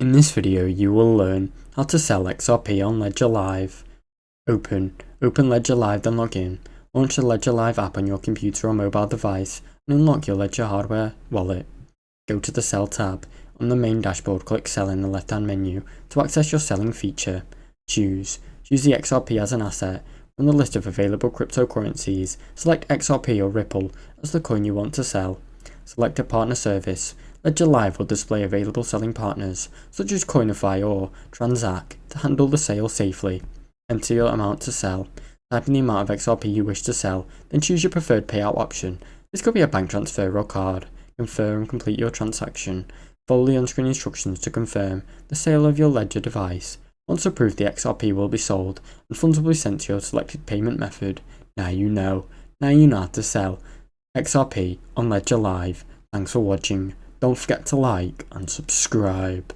In this video you will learn how to sell XRP on Ledger Live. Open Ledger Live, then log in. Launch the Ledger Live app on your computer or mobile device and unlock your Ledger hardware wallet. Go to the Sell tab. On the main dashboard, click Sell in the left hand menu to access your selling feature. Choose the XRP as an asset. From the list of available cryptocurrencies, select XRP or Ripple as the coin you want to sell. Select a partner service. Ledger Live will display available selling partners, such as Coinify or Transak, to handle the sale safely. Enter your amount to sell. Type in the amount of XRP you wish to sell, then choose your preferred payout option. This could be a bank transfer or card. Confirm and complete your transaction. Follow the on-screen instructions to confirm the sale of your Ledger device. Once approved, the XRP will be sold, and funds will be sent to your selected payment method. Now you know how to sell XRP on Ledger Live. Thanks for watching. Don't forget to like and subscribe.